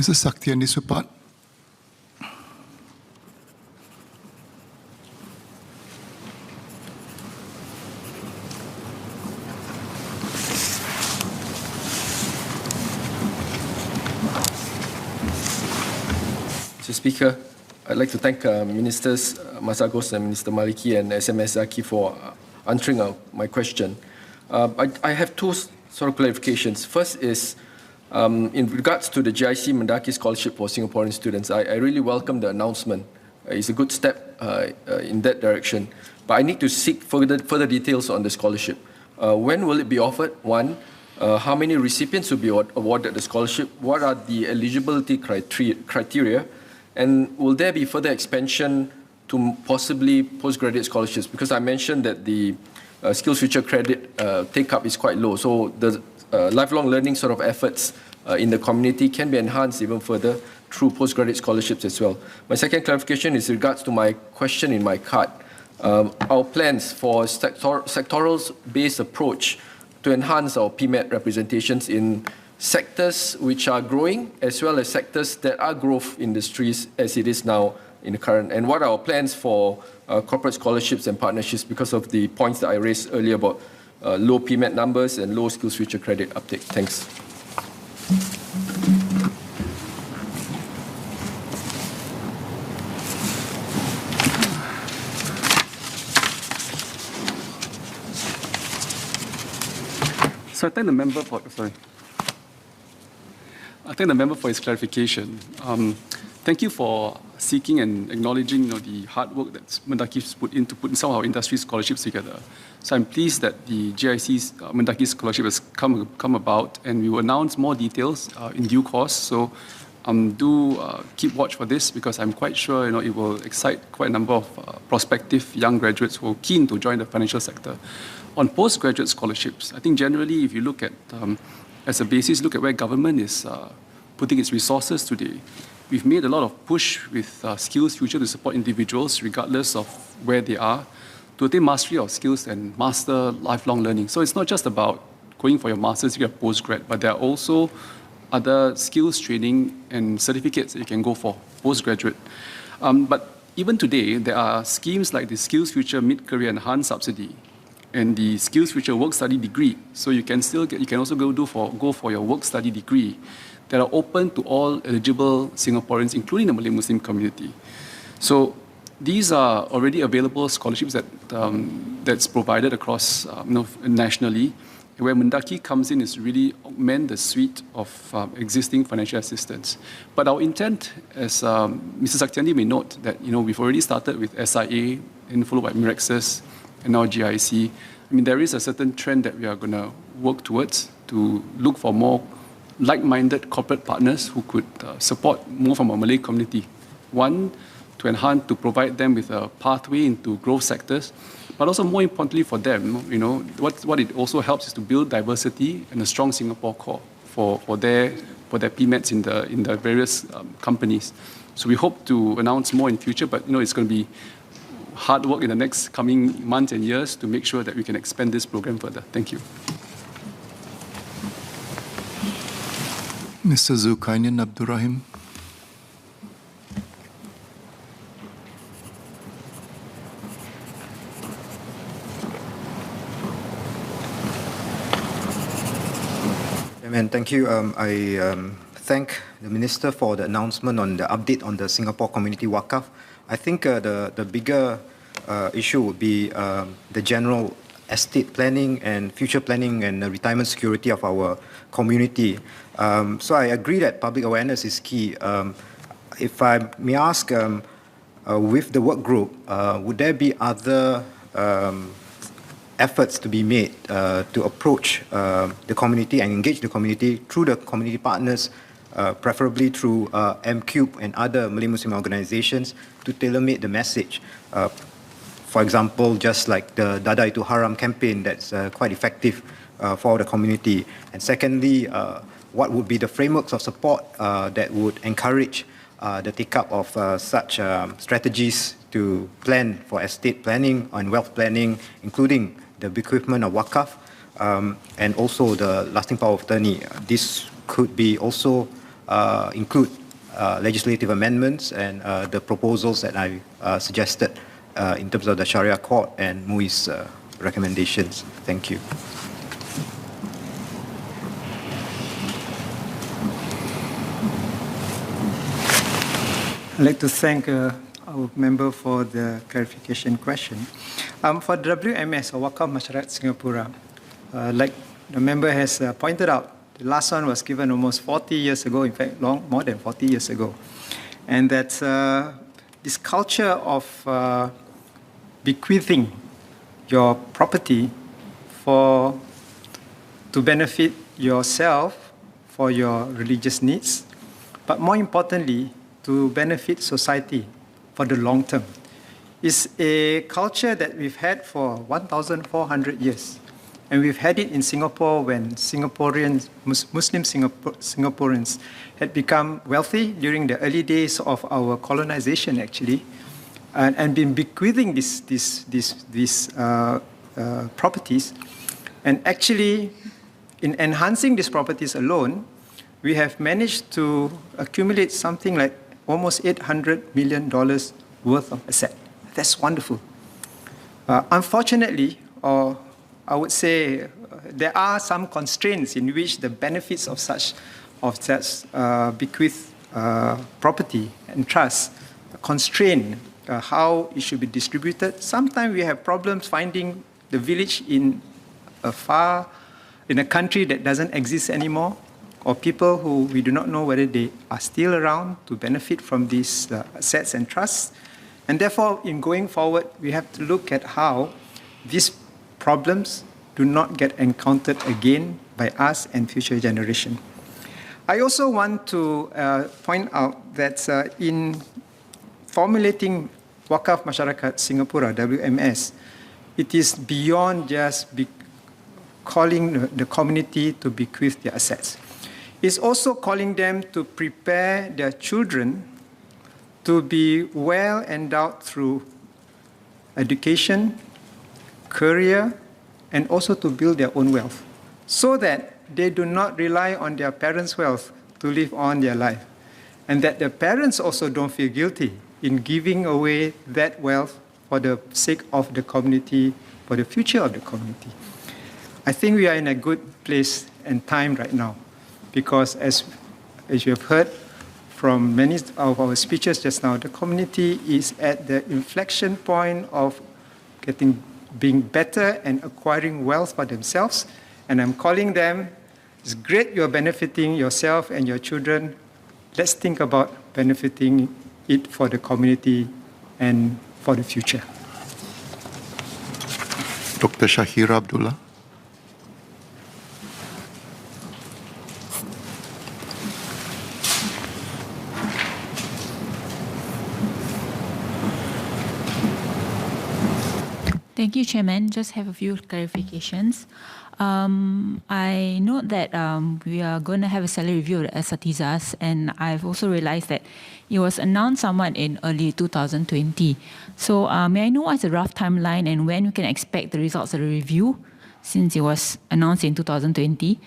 Mr. Saktiandi Supat. Mr. Speaker, I'd like to thank Ministers Masagos and Minister Maliki and SMS Zaqy for answering my question. I have two sort of clarifications. First is, in regards to the GIC Mendaki Scholarship for Singaporean students, I really welcome the announcement. It's a good step in that direction. But I need to seek further details on the scholarship. When will it be offered? One, how many recipients will be awarded the scholarship? What are the eligibility criteria? And will there be further expansion to possibly postgraduate scholarships? Because I mentioned that the Skills Future credit take-up is quite low. So the lifelong learning sort of efforts in the community can be enhanced even further through postgraduate scholarships as well. My second clarification is in regards to my question in my card. Our plans for sectoral-based approach to enhance our PMET representations in sectors which are growing as well as sectors that are growth industries as it is now in the current. And what are our plans for corporate scholarships and partnerships because of the points that I raised earlier about low PMET numbers and low Skills Future credit uptake? Thanks. So I thank the member for, I thank the member for his clarification. Thank you for seeking and acknowledging the hard work that Mendaki's put in to put some of our industry scholarships together. So I'm pleased that the GIC's Mendaki scholarship has come about, and we will announce more details in due course. So do keep watch for this, because I'm quite sure it will excite quite a number of prospective young graduates who are keen to join the financial sector. On postgraduate scholarships, I think generally, if you look at as a basis, look at where government is putting its resources today. We've made a lot of push with Skills Future to support individuals, regardless of where they are, to attain mastery of skills and master lifelong learning. So it's not just about going for your master's degree or postgrad, but there are also other skills training and certificates that you can go for postgraduate. But even today, there are schemes like the Skills Future Mid-Career Enhanced Subsidy and the Skills Future Work-Study Degree. So you can also go for your work-study degree that are open to all eligible Singaporeans, including the Malay Muslim community. So these are already available scholarships that's provided across nationally. Where Mendaki comes in is really augment the suite of existing financial assistance. But our intent, as Mr. Saktiandi may note, that we've already started with SIA and followed by Mirexus and now GIC. I mean, there is a certain trend that we are going to work towards to look for more like-minded corporate partners who could support more from our Malay community. One, to provide them with a pathway into growth sectors, but also more importantly for them, what it also helps is to build diversity and a strong Singapore core for their PMETs in the various companies. So we hope to announce more in future, but it's going to be hard work in the next coming months and years to make sure that we can expand this program further. Thank you. Mr. Zulkifli Abdul Rahim. Thank you. I thank the Minister for the announcement on the update on the Singapore Community Wakaf. I think the bigger issue would be the general estate planning and future planning and the retirement security of our community. So I agree that public awareness is key. If I may ask, with the work group, would there be other efforts to be made to approach the community and engage the community through the community partners, preferably through M-Cube and other Malay Muslim organizations, to tailor-make the message? For example, just like the Dada Itu Haram campaign that's quite effective for the community. And secondly, what would be the frameworks of support that would encourage the take-up of such strategies to plan for estate planning and wealth planning, including the bequipment of wakaf and also the lasting power of attorney? This could be also include legislative amendments and the proposals that I suggested in terms of the Sharia Court and MUI's recommendations. Thank you. I'd like to thank our member for the clarification question. For WMS, or Wakaf Masyarakat Singapura, like the member has pointed out, the last one was given almost 40 years ago, in fact, more than 40 years ago. And that this culture of bequeathing your property to benefit yourself for your religious needs, but more importantly, to benefit society for the long term, is a culture that we've had for 1,400 years. And we've had it in Singapore when Singaporeans, Muslim Singaporeans had become wealthy during the early days of our colonization, actually, and been bequeathing these properties. And actually, in enhancing these properties alone, we have managed to accumulate something like almost $800 million worth of asset. That's wonderful. Unfortunately, or I would say there are some constraints in which the benefits of such bequeath property and trust constrain how it should be distributed. Sometimes we have problems finding the village in a country that doesn't exist anymore, or people who we do not know whether they are still around to benefit from these assets and trusts. And therefore, in going forward, we have to look at how these problems do not get encountered again by us and future generations. I also want to point out that in formulating Wakaf Masyarakat Singapura, WMS, it is beyond just calling the community to bequeath their assets. It's also calling them to prepare their children to be well endowed through education, career, and also to build their own wealth, so that they do not rely on their parents' wealth to live on their life, and that the parents also don't feel guilty in giving away that wealth for the sake of the community, for the future of the community. I think we are in a good place and time right now, because as you have heard from many of our speeches just now, the community is at the inflection point of being better and acquiring wealth for themselves. And I'm calling them, it's great you're benefiting yourself and your children. Let's think about benefiting it for the community and for the future. Dr. Shahira Abdullah. Thank you, Chairman. Just have a few clarifications. I note that we are going to have a salary review at Asatizas, and I've also realized that it was announced somewhat in early 2020. So may I know what's the rough timeline and when we can expect the results of the review, since it was announced in 2020?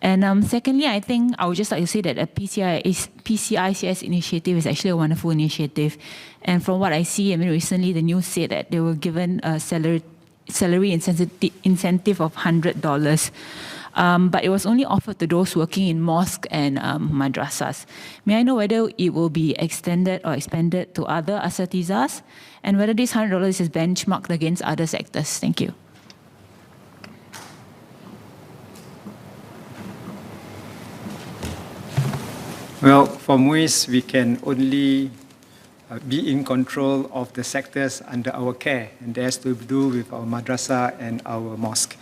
And secondly, I think I would just like to say that a PCICS initiative is actually a wonderful initiative. And from what I see, I mean, recently the news said that they were given a salary incentive of $100. But it was only offered to those working in mosque and madrasas. May I know whether it will be extended or expanded to other asatizas, and whether this $100 is benchmarked against other sectors? Thank you. Well, for MUIS, we can only be in control of the sectors under our care, and that has to do with our madrasa and our mosque.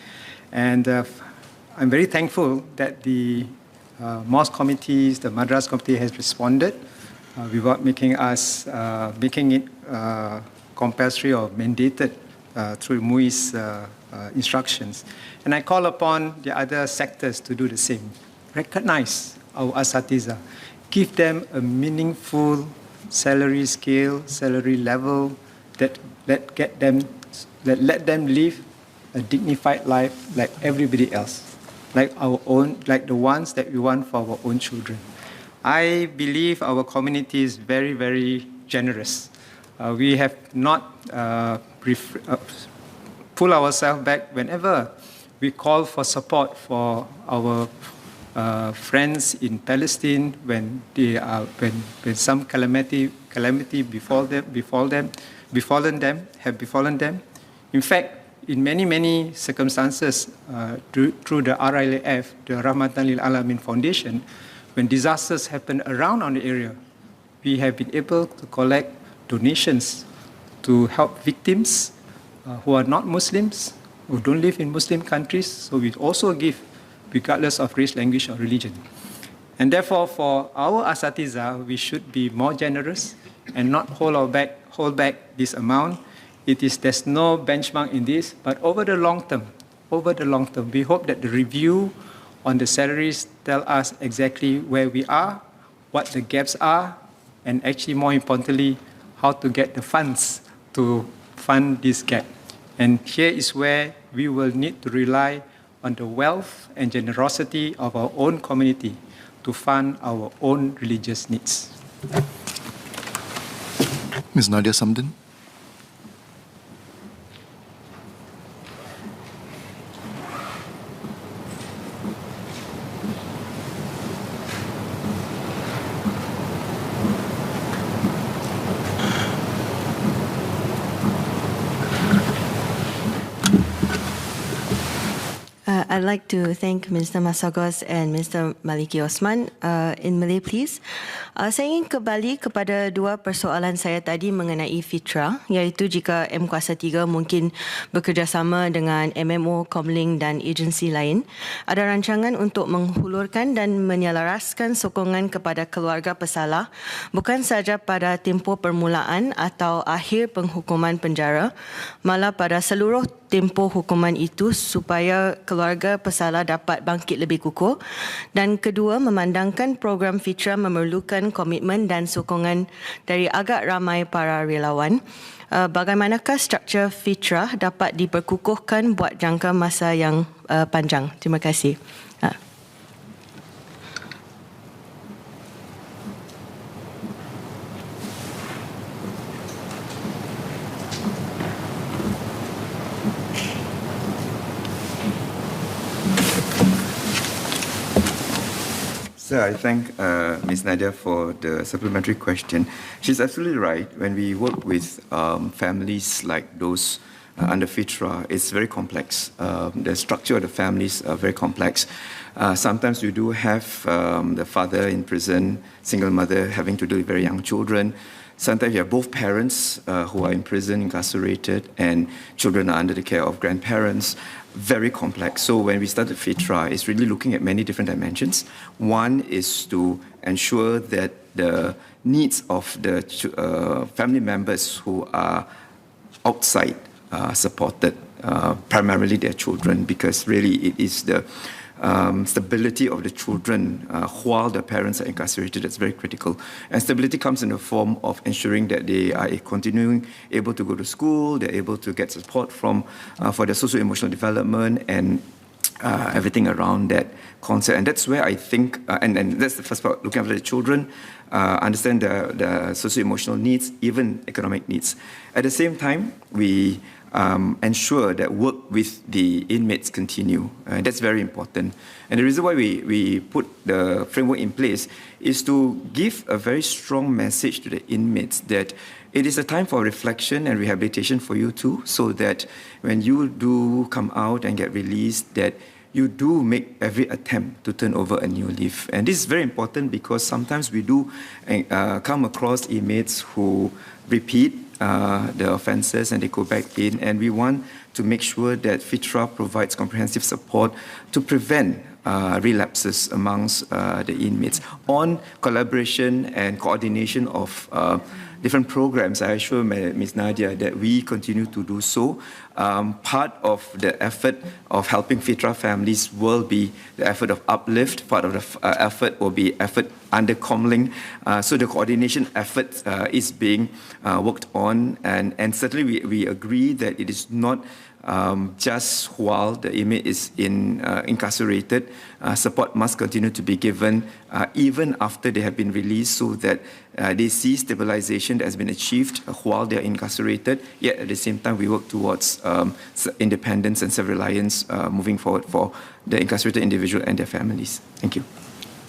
And I'm very thankful that the mosque committees, the madrasa committee has responded without making it compulsory or mandated through MUIS instructions. And I call upon the other sectors to do the same. Recognize our asatiza, give them a meaningful salary scale, salary level that let them live a dignified life like everybody else, like the ones that we want for our own children. I believe our community is very, very generous. We have not pull ourselves back whenever we call for support for our friends in Palestine when when some calamity befallen them. In fact, in many circumstances, through the RLAF, the Rahmatan Lil Alamin Foundation, when disasters happen around on the area, we have been able to collect donations to help victims who are not Muslims, who don't live in Muslim countries. So we also give regardless of race, language, or religion. And therefore, for our Asatiza, we should be more generous and not hold back this amount. There's no benchmark in this, but over the long term, we hope that the review on the salaries tell us exactly where we are, what the gaps are, and actually more importantly, how to get the funds to fund this gap. And here is where we will need to rely on the wealth and generosity of our own community to fund our own religious needs. Ms. Nadia Samdin. I'd like to thank Mr. Masagos and Mr. Maliki Osman. In Malay, please. Saya ingin kembali kepada dua persoalan saya tadi mengenai fitrah, iaitu jika M Kuasa 3 mungkin bekerjasama dengan MMO, Comlink dan agensi lain, ada rancangan untuk menghulurkan dan menyelaraskan sokongan kepada keluarga pesalah bukan sahaja pada tempoh permulaan atau akhir penghukuman penjara, malah pada seluruh tempoh hukuman itu supaya keluarga pesalah dapat bangkit lebih kukuh. Dan kedua, memandangkan program fitrah memerlukan komitmen dan sokongan dari agak ramai para relawan. Bagaimanakah struktur fitrah dapat diperkukuhkan buat jangka masa yang panjang? Terima kasih. So I thank Ms. Nadia for the supplementary question. She's absolutely right. When we work with families like those under FITRA, it's very complex. The structure of the families are very complex. Sometimes we do have the father in prison, single mother having to deal with very young children. Sometimes you have both parents who are in prison, incarcerated, and children are under the care of grandparents. Very complex. So when we started FITRA, it's really looking at many different dimensions. One is to ensure that the needs of the family members who are outside are supported, primarily their children, because really it is the stability of the children while the parents are incarcerated that's very critical. And stability comes in the form of ensuring that they are continuing able to go to school, they're able to get support from for their socio-emotional development and everything around that concept. And that's where I think, and that's the first part, looking after the children, understand the socio-emotional needs, even economic needs. At the same time, we ensure that work with the inmates continue. That's very important. And the reason why we put the framework in place is to give a very strong message to the inmates that it is a time for reflection and rehabilitation for you too, so that when you do come out and get released, that you do make every attempt to turn over a new leaf. And this is very important because sometimes we do come across inmates who repeat the offences and they go back in, and we want to make sure that FITRA provides comprehensive support to prevent relapses amongst the inmates on collaboration and coordination of different programs. I assure Ms. Nadia that we continue to do so. Part of the effort of helping FITRA families will be the effort of uplift. Part of the effort will be effort under Comlink. So the coordination effort is being worked on, and certainly we agree that it is not just while the inmate is incarcerated. Support must continue to be given even after they have been released, so that they see stabilization that has been achieved while they are incarcerated, yet at the same time we work towards independence and self-reliance moving forward for the incarcerated individual and their families. Thank you.